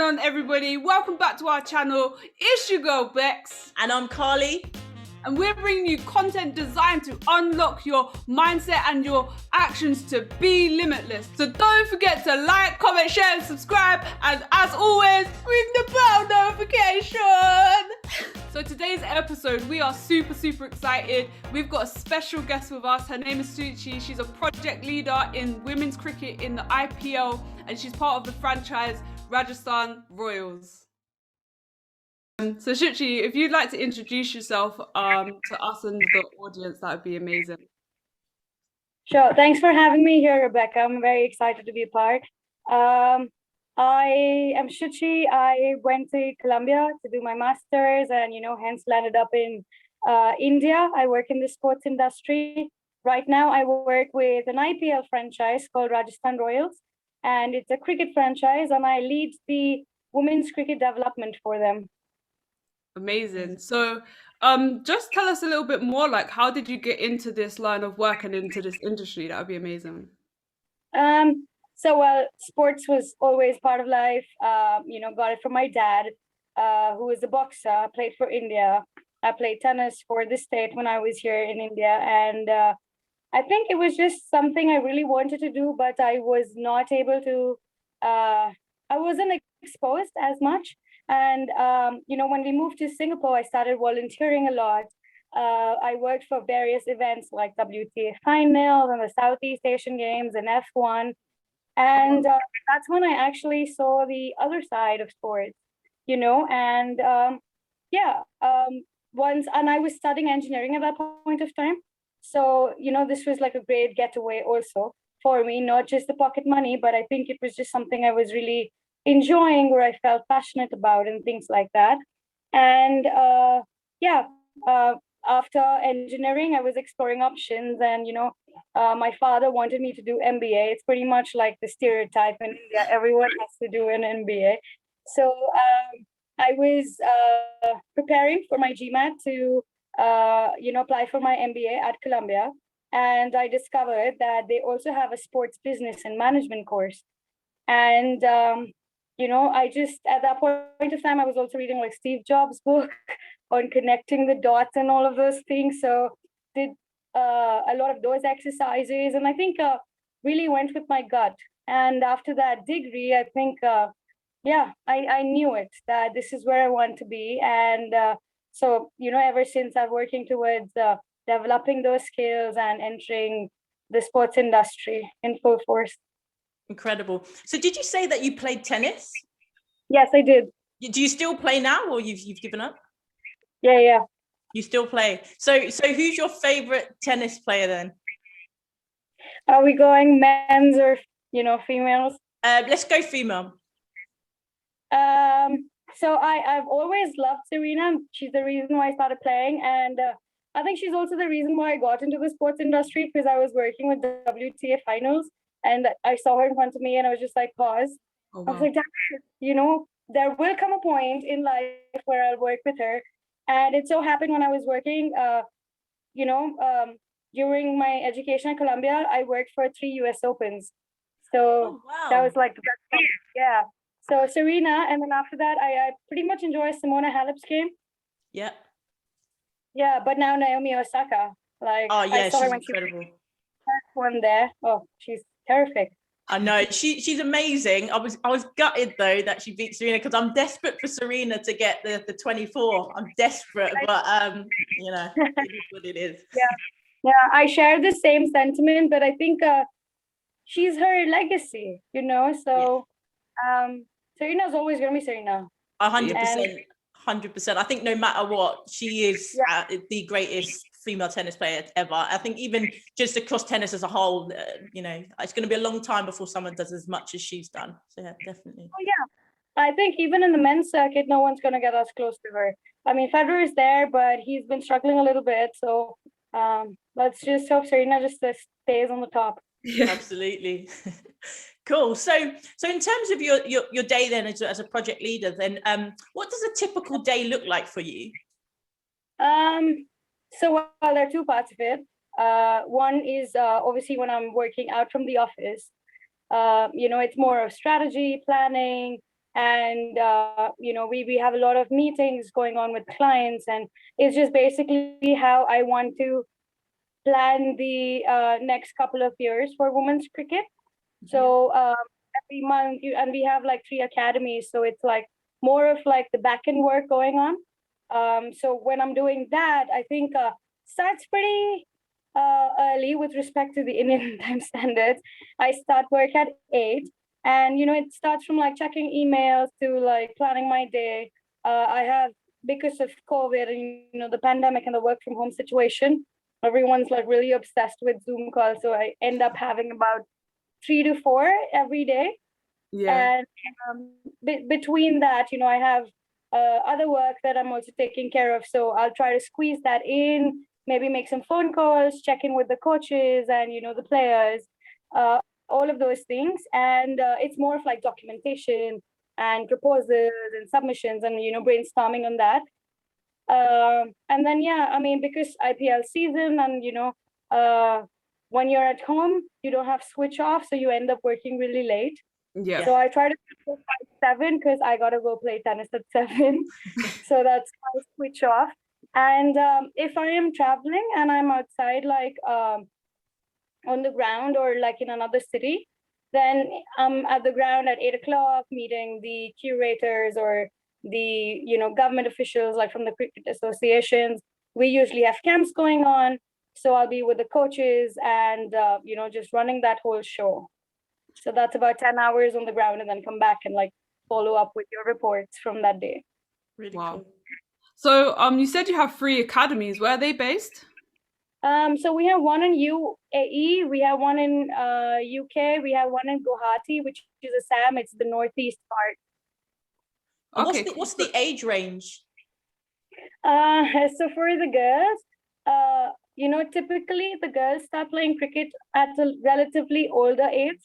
on, everybody? Welcome back to our channel. It's your girl Bex. And I'm Carly. And we're bringing you content designed to unlock your mindset and your actions to be limitless. So don't forget to like, comment, share, and subscribe. And as always, ring the bell notification. So today's episode, we are super excited. We've got a special guest with us. Her name is Shuchi. She's a project leader in women's cricket in the IPL, and she's part of the franchise Rajasthan Royals. So Shuchi, if you'd like to introduce yourself to us and the audience, that would be amazing. Sure. Thanks for having me here, Rebecca. I'm very excited to be a part. I am Shuchi. I went to Colombia to do my master's and, hence landed up in India. I work in the sports industry. Right now, I work with an IPL franchise called Rajasthan Royals, and it's a cricket franchise, and I lead the women's cricket development for them. Amazing. So just tell us a little bit more, like, how did you get into this line of work and into this industry? That would be amazing. Sports was always part of life. Got it from my dad, who was a boxer. I played for India. I played tennis for the state when I was here in India. And I think it was just something I really wanted to do, but I was not able to, I wasn't exposed as much. And, when we moved to Singapore, I started volunteering a lot. I worked for various events like WTA Finals and the Southeast Asian Games and F1. And that's when I actually saw the other side of sports, and I was studying engineering at that point of time. So, this was like a great getaway also for me, not just the pocket money, but I think it was just something I was really enjoying, or I felt passionate about and things like that. And after engineering, I was exploring options, and my father wanted me to do MBA. It's pretty much like the stereotype in India, everyone has to do an MBA. So I was preparing for my GMAT to apply for my MBA at Columbia, and I discovered that they also have a sports business and management course. And I just, at that point of time, I was also reading like Steve Jobs' book on connecting the dots and all of those things. So did a lot of those exercises, and I think really went with my gut. And after that degree, I think, I knew it, that this is where I want to be. And so, ever since I'm working towards developing those skills and entering the sports industry in full force. Incredible. So did you say that you played tennis? Yes, I did. Do you still play now, or you've given up? Yeah. You still play. So who's your favorite tennis player then? Are we going men's or females? Let's go female. So I've always loved Serena. She's the reason why I started playing, and I think she's also the reason why I got into the sports industry, because I was working with WTA Finals, and I saw her in front of me, and I was just like, pause. Oh, wow. I was like, there will come a point in life where I'll work with her. And it so happened when I was working, during my education at Columbia, I worked for 3 US Opens. So That was like the best thing. Yeah. So Serena, and then after that, I pretty much enjoy Simona Halep's game. Yeah. Yeah, but now Naomi Osaka. I saw her when incredible. She won there. Oh, she's terrific. I know she's amazing. I was gutted though that she beat Serena, because I'm desperate for Serena to get the 24. I'm desperate, but it is what it is. Yeah, I share the same sentiment, but I think she's her legacy, So Serena's always gonna be Serena. 100%. 100%. I think no matter what, she is the greatest female tennis player ever. I think even just across tennis as a whole, it's going to be a long time before someone does as much as she's done. So yeah, definitely. Oh, yeah. I think even in the men's circuit, no one's going to get as close to her. I mean, Federer is there, but he's been struggling a little bit. So let's just hope Serena just stays on the top. Yeah. Absolutely. Cool. So in terms of your day then as a project leader, then what does a typical day look like for you? So there are two parts of it. One is obviously when I'm working out from the office, it's more of strategy, planning, And we have a lot of meetings going on with clients, and it's just basically how I want to plan the next couple of years for women's cricket. So every month, and we have like 3 academies, so it's like more of like the back end work going on. So when I'm doing that, I think starts pretty early with respect to the Indian time standards. I start work at 8, and it starts from like checking emails to like planning my day. I have, because of COVID and the pandemic and the work from home situation, everyone's like really obsessed with Zoom calls. So I end up having about 3 to 4 every day. Yeah. And between that, I have other work that I'm also taking care of. So I'll try to squeeze that in, maybe make some phone calls, check in with the coaches and, the players, all of those things. And it's more of like documentation and proposals and submissions and, brainstorming on that. And then, yeah, I mean, because IPL season and, when you're at home, you don't have switch off. So you end up working really late. Yeah. So I try to go by 7 because I got to go play tennis at 7. So that's my switch off. And if I am traveling and I'm outside, like on the ground or like in another city, then I'm at the ground at 8 o'clock meeting the curators or the government officials like from the cricket associations. We usually have camps going on, so I'll be with the coaches and just running that whole show. So that's about 10 hours on the ground, and then come back and like follow up with your reports from that day. Really Wow. cool. So you said you have 3 academies. Where are they based? So we have one in UAE, we have one in UK, we have one in Guwahati, which is Assam. It's the northeast part. And Okay. what's the age range? So for the girls, typically the girls start playing cricket at a relatively older age.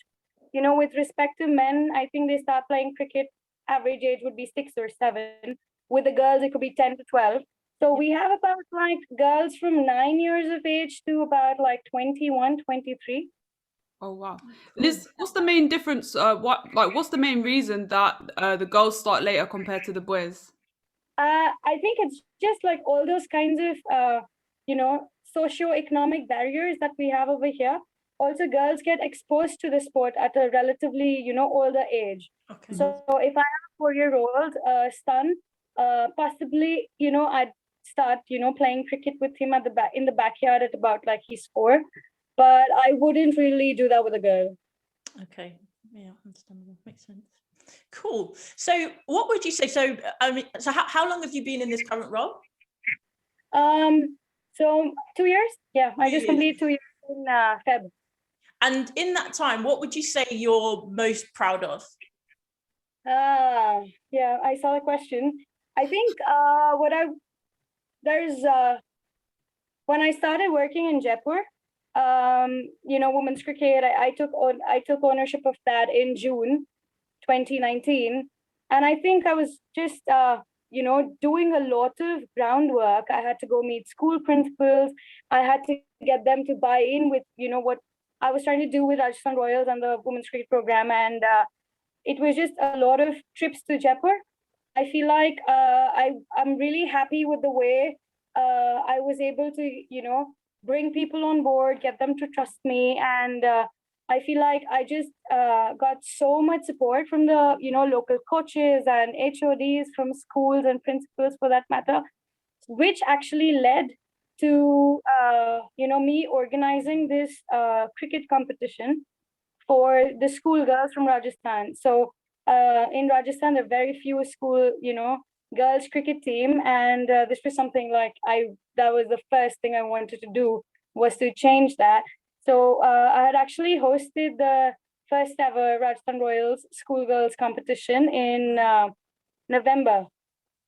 With respect to men, I think they start playing cricket, average age would be 6 or 7. With the girls, it could be 10 to 12. So we have about like girls from 9 years of age to about like 21, 23. Oh wow, Liz, what's the main difference? What's the main reason that the girls start later compared to the boys? I think it's just like all those kinds of socio-economic barriers that we have over here. Also, girls get exposed to the sport at a relatively older age. Okay. So if I have a 4-year-old son, possibly I'd start playing cricket with him at in the backyard at about like he's 4. But I wouldn't really do that with a girl. Okay, yeah, understandable, makes sense. Cool. So what would you say, so how long have you been in this current role? So 2 years. Yeah, I just completed 2 years in Feb. And in that time, what would you say you're most proud of? Yeah, I saw the question. I think when I started working in Jaipur, women's cricket, I took ownership of that in June 2019, and I think I was just doing a lot of groundwork. I had to go meet school principals. I had to get them to buy in with what I was trying to do with Rajasthan Royals and the women's cricket program, and it was just a lot of trips to Jaipur. I feel like I'm really happy with the way I was able to bring people on board, get them to trust me, and I feel like I just got so much support from the local coaches and HODs from schools and principals for that matter, which actually led to me organizing this cricket competition for the school girls from Rajasthan. So in Rajasthan, there are very few school girls cricket team, and this was something like that was the first thing I wanted to do, was to change that. So I had actually hosted the first ever Rajasthan Royals school girls competition in November.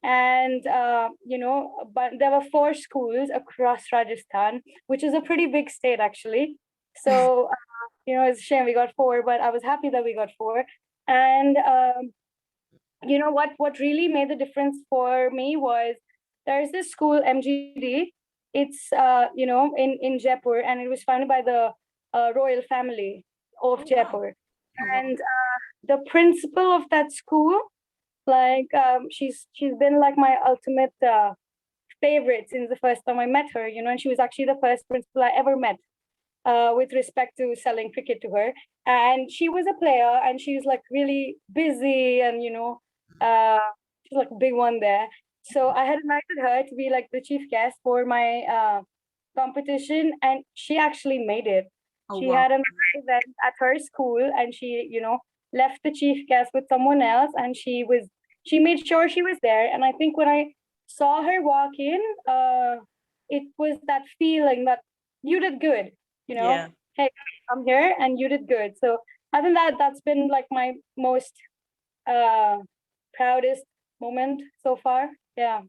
And but there were 4 schools across Rajasthan, which is a pretty big state actually. So it's a shame we got 4, but I was happy that we got 4. And what really made the difference for me was there's this school MGD. It's in Jaipur, and it was founded by the royal family of Jaipur. And the principal of that school Like she's been like my ultimate favorite since the first time I met her, and she was actually the first principal I ever met with respect to selling cricket to her. And she was a player and she was like really busy and, she's like a big one there. So I had invited her to be like the chief guest for my competition and she actually made it. Oh, She wow. had an event at her school and she, left the chief guest with someone else and she made sure she was there. And I think when I saw her walk in, it was that feeling that you did good, Yeah. hey, I'm here and you did good. So I think that's been like my most proudest moment so far. Yeah.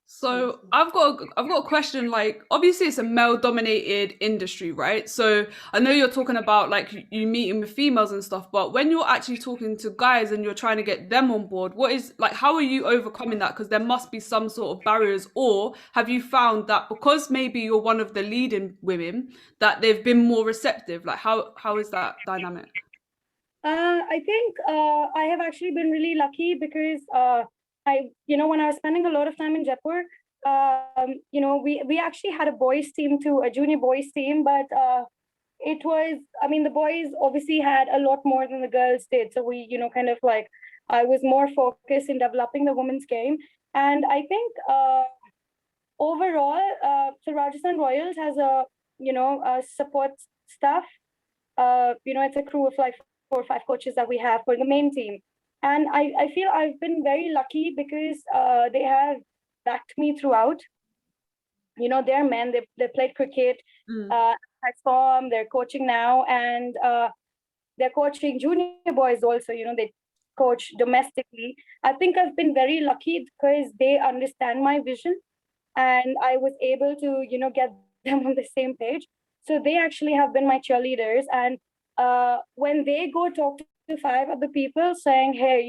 So I've got a question. Like, obviously, it's a male-dominated industry, right? So I know you're talking about like you meeting with females and stuff, but when you're actually talking to guys and you're trying to get them on board, what is like? How are you overcoming that? Because there must be some sort of barriers, or have you found that because maybe you're one of the leading women, that they've been more receptive? Like, how is that dynamic? I think I have actually been really lucky because when I was spending a lot of time in Jaipur, we actually had a boys team too, a junior boys team, but it was, I mean, the boys obviously had a lot more than the girls did. So we, kind of like, I was more focused in developing the women's game. And I think overall, so Rajasthan Royals has a support staff. It's a crew of like 4 or 5 coaches that we have for the main team. And I feel I've been very lucky because they have backed me throughout. They're men, they played cricket, Mm. at form, they're coaching now, and they're coaching junior boys also, they coach domestically. I think I've been very lucky because they understand my vision and I was able to, get them on the same page. So they actually have been my cheerleaders. And when they go talk to 5 other people saying, hey,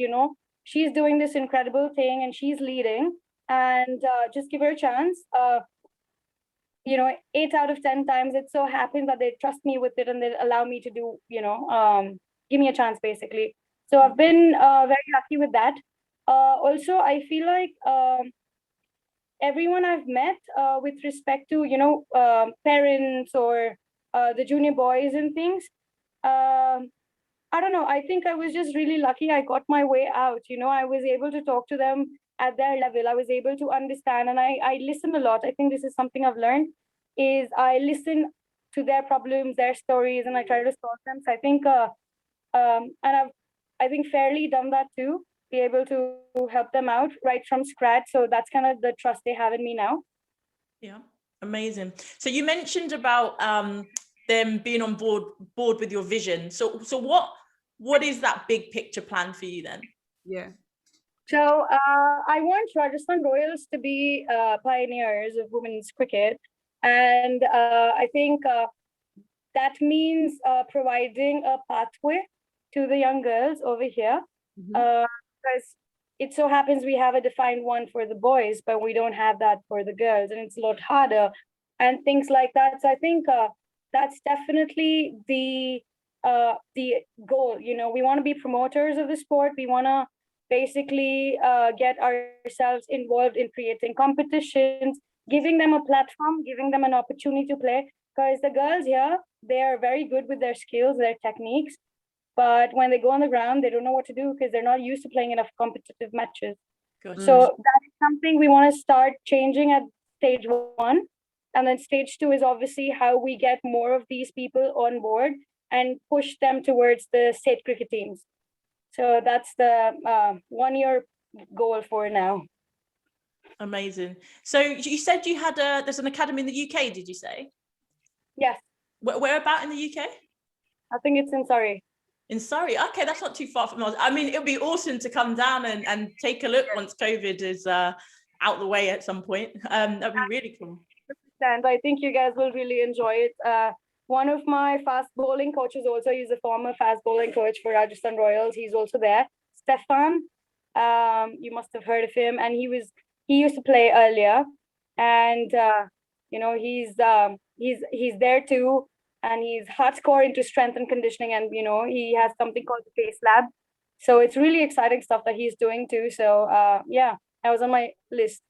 she's doing this incredible thing and she's leading and just give her a chance. 8 out of 10 times it so happens that they trust me with it and they allow me to do, give me a chance basically. So I've been very lucky with that. Also, I feel like everyone I've met with respect to, parents or the junior boys and things, I don't know. I think I was just really lucky. I got my way out. I was able to talk to them at their level. I was able to understand, and I listen a lot. I think this is something I've learned is I listen to their problems, their stories, and I try to solve them. So I think, and I think fairly done that too. Be able to help them out right from scratch. So that's kind of the trust they have in me now. Yeah, amazing. So you mentioned about them being on board with your vision. So what is that big picture plan for you then? Yeah. So I want Rajasthan Royals to be pioneers of women's cricket, and I think that means providing a pathway to the young girls over here. Because it so happens we have a defined one for the boys, but we don't have that for the girls, and it's a lot harder, and things like that. So I think that's definitely the goal. We want to be promoters of the sport. We want to basically get ourselves involved in creating competitions, giving them a platform, giving them an opportunity to play. Because the girls here, they are very good with their skills, their techniques, but when they go on the ground, they don't know what to do because they're not used to playing enough competitive matches. Good. So that is something we want to start changing at stage 1. And then stage 2 is obviously how we get more of these people on board and push them towards the state cricket teams. So that's the 1-year goal for now. Amazing. So you said you had there's an academy in the UK, did you say? Yes. Where about in the UK? I think it's in Surrey. In Surrey. Okay, that's not too far from us. I mean, it would be awesome to come down and take a look once COVID is out the way at some point. That'd be really cool. And I think you guys will really enjoy it. One of my fast bowling coaches also, he's a former fast bowling coach for Rajasthan Royals. He's also there. Stefan, you must have heard of him. And he used to play earlier. And, he's there too. And he's hardcore into strength and conditioning. And, he has something called the Face Lab. So it's really exciting stuff that he's doing too. So yeah, that was on my list.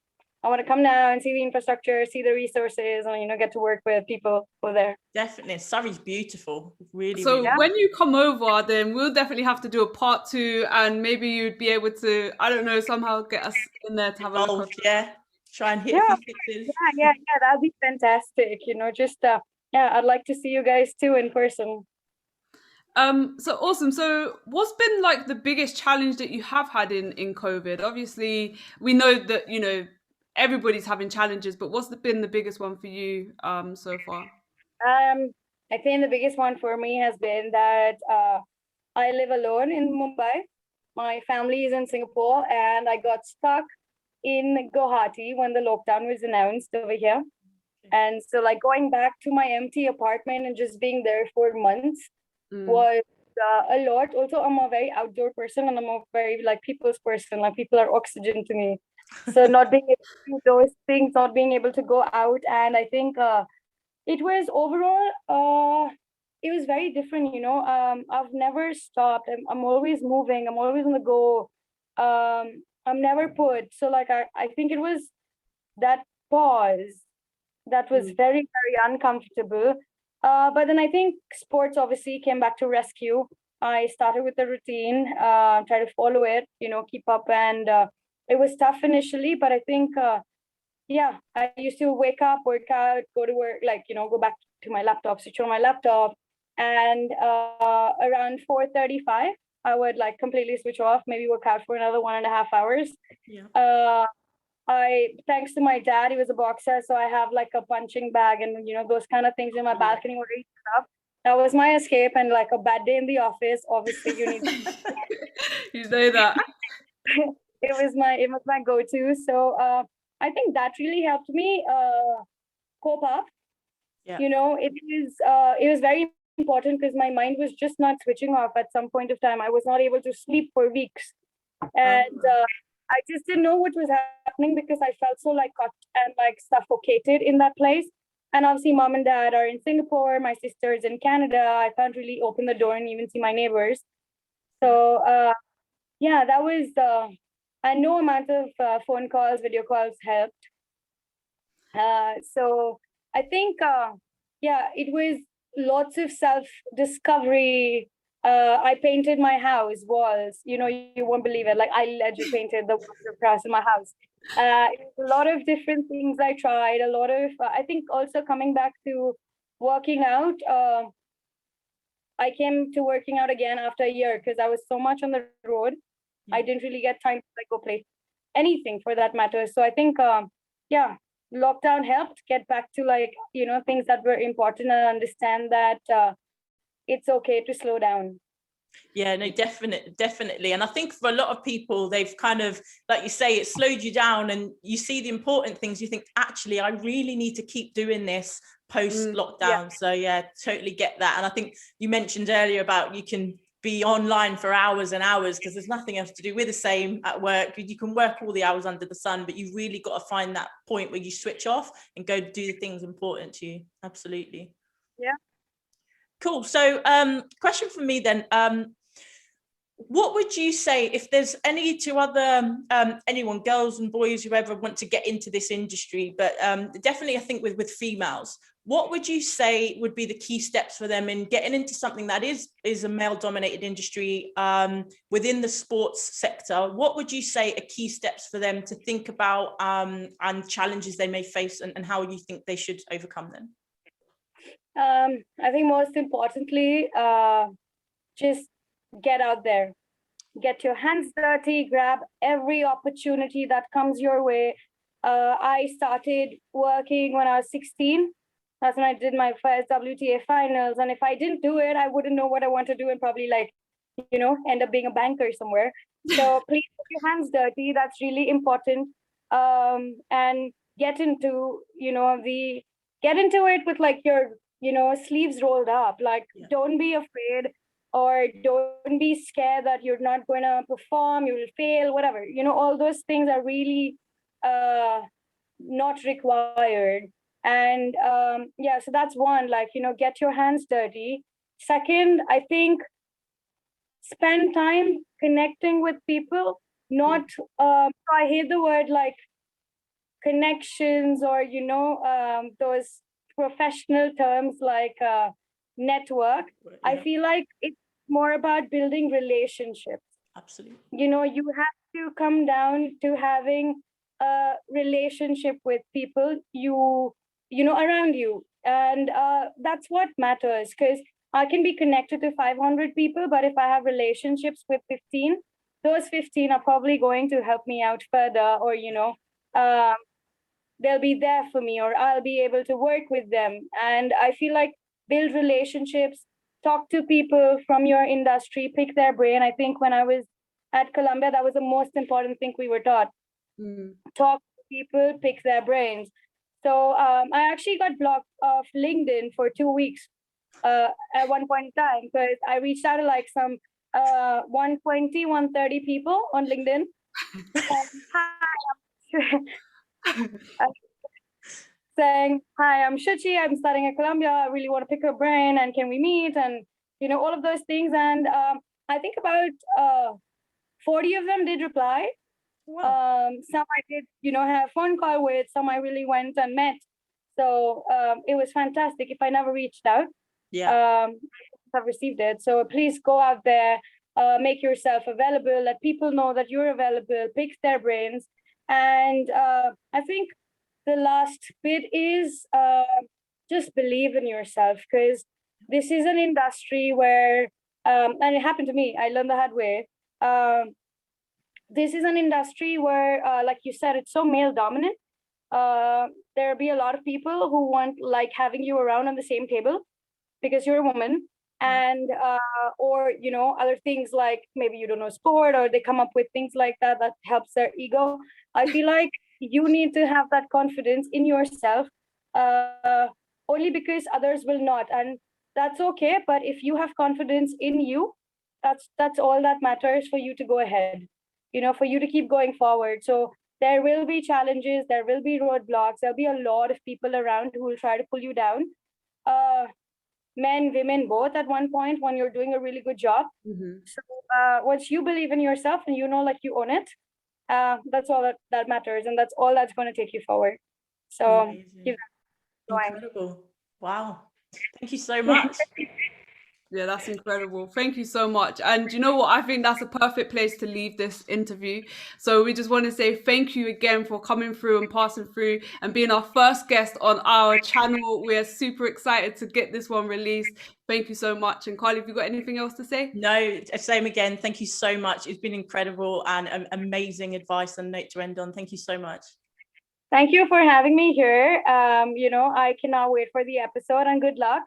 I want to come now and see the infrastructure, see the resources, and get to work with people over there. Definitely. Surrey's beautiful. Really, So really. when you come over, then we'll definitely have to do a part 2, and maybe you'd be able to, I don't know, somehow get us in there to have a look. Involved, yeah. Try and hit Yeah, a few fixes. yeah, that'd be fantastic. Just yeah, I'd like to see you guys too in person. So awesome. So what's been like the biggest challenge that you have had in COVID? Obviously, we know that, everybody's having challenges, but what's been the biggest one for you so far? I think the biggest one for me has been that I live alone in Mumbai. My family is in Singapore, and I got stuck in Guwahati when the lockdown was announced over here. And so like going back to my empty apartment and just being there for months was a lot. Also, I'm a very outdoor person, and I'm a very like people's person. Like people are oxygen to me. So not being able to do those things, not being able to go out, and I think it was overall it was very different. I've never stopped. I'm always moving. I'm always on the go. I'm never put. So like I think it was that pause that was very, very uncomfortable. But then I think sports obviously came back to rescue. I started with the routine, try to follow it, keep up. And it was tough initially, but I think, yeah, I used to wake up, work out, go to work, like, go back to my laptop, switch on my laptop. And around 4:35, I would like completely switch off, maybe work out for another 1.5 hours. Yeah. Thanks to my dad, he was a boxer, so I have like a punching bag and those kind of things in my balcony where I stuff. That was my escape. And like a bad day in the office, obviously you need You know that. it was my go-to. So I think that really helped me cope up. Yeah. It was very important because my mind was just not switching off at some point of time. I was not able to sleep for weeks. And I just didn't know what was happening because I felt so like caught and like suffocated in that place. And obviously mom and dad are in Singapore, my sister's in Canada. I can't really open the door and even see my neighbors. So yeah, that was and no amount of phone calls, video calls helped. So I think yeah, it was lots of self-discovery. I painted my house walls. You won't believe it. Like I legit painted the walls across in my house. A lot of different things I tried. A lot of I think also coming back to working out. I came to working out again after a year because I was so much on the road. I didn't really get time to like go play anything for that matter. So I think yeah, lockdown helped get back to like things that were important and understand that it's okay to slow down. Yeah, no, definitely. And I think for a lot of people, they've kind of, like you say, it slowed you down and you see the important things. You think, actually, I really need to keep doing this post lockdown. Yeah. So yeah, totally get that. And I think you mentioned earlier about you can be online for hours and hours because there's nothing else to do. We're the same at work. You can work all the hours under the sun, but you've really got to find that point where you switch off and go do the things important to you. Absolutely. Yeah. Cool. So question for me then, what would you say if there's any to other anyone, girls and boys, whoever want to get into this industry, but definitely I think with females, what would you say would be the key steps for them in getting into something that is a male dominated industry within the sports sector? What would you say are key steps for them to think about and challenges they may face and how you think they should overcome them? I think most importantly, just get out there, get your hands dirty, grab every opportunity that comes your way. I started working when I was 16. That's when I did my first WTA finals. And if I didn't do it, I wouldn't know what I want to do and probably end up being a banker somewhere. So please get your hands dirty. That's really important. And get into, get into it with like your, sleeves rolled up. Like, don't be afraid or don't be scared that you're not going to perform, you will fail, whatever. All those things are really not required. And yeah, so that's one, like, get your hands dirty. Second, I think spend time connecting with people, not, I hate the word like connections or, those professional terms like network. I Yeah, feel like it's more about building relationships. absolutely. You have to come down to having a relationship with people around you. And that's what matters, because I can be connected to 500 people, but if I have relationships with 15, those 15 are probably going to help me out further, or, um, they'll be there for me, or I'll be able to work with them. And I feel like build relationships, talk to people from your industry, pick their brain. I think when I was at Columbia, that was the most important thing we were taught. Talk to people, pick their brains. So I actually got blocked off LinkedIn for 2 weeks at one point in time, because I reached out to like some 120, 130 people on LinkedIn. Saying, hi, I'm Shuchi, I'm studying at Columbia, I really want to pick her brain, and can we meet? And, all of those things. And I think about 40 of them did reply. Wow. Some I did, have a phone call with, some I really went and met. So it was fantastic. If I never reached out, I've received it. So please go out there, make yourself available, let people know that you're available, pick their brains. And I think the last bit is just believe in yourself, because this is an industry where, and it happened to me, I learned the hard way. This is an industry where, like you said, it's so male dominant. There'll be a lot of people who want like having you around on the same table because you're a woman, and or other things like maybe you don't know sport, or they come up with things like that helps their ego. I feel like you need to have that confidence in yourself, only because others will not, and that's okay. But if you have confidence in you, that's all that matters for you to go ahead, for you to keep going forward. So there will be challenges, there will be roadblocks, there'll be a lot of people around who will try to pull you down, men, women, both at one point when you're doing a really good job. So once you believe in yourself and like you own it, that's all that matters, and that's all that's going to take you forward. So keep that going. Incredible. Wow. Thank you so much. Yeah, that's incredible. Thank you so much. And you know what? I think that's a perfect place to leave this interview. So we just want to say thank you again for coming through and passing through and being our first guest on our channel. We're super excited to get this one released. Thank you so much. And Carly, have you got anything else to say? No, same again. Thank you so much. It's been incredible and amazing advice and note to end on. Thank you so much. Thank you for having me here. I cannot wait for the episode, and good luck.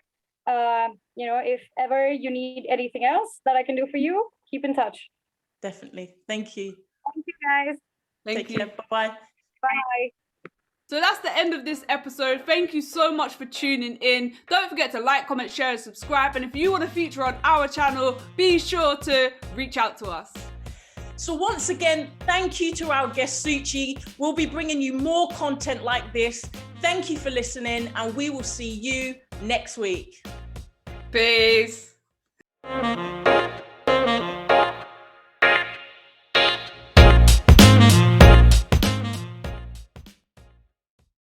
If ever you need anything else that I can do for you, keep in touch. Definitely. Thank you. Thank you, guys. Thank you. Care. Bye-bye. Bye. So that's the end of this episode. Thank you so much for tuning in. Don't forget to like, comment, share, and subscribe. And if you want to feature on our channel, be sure to reach out to us. So once again, thank you to our guest Shuchi. We'll be bringing you more content like this. Thank you for listening, and we will see you next week. Peace.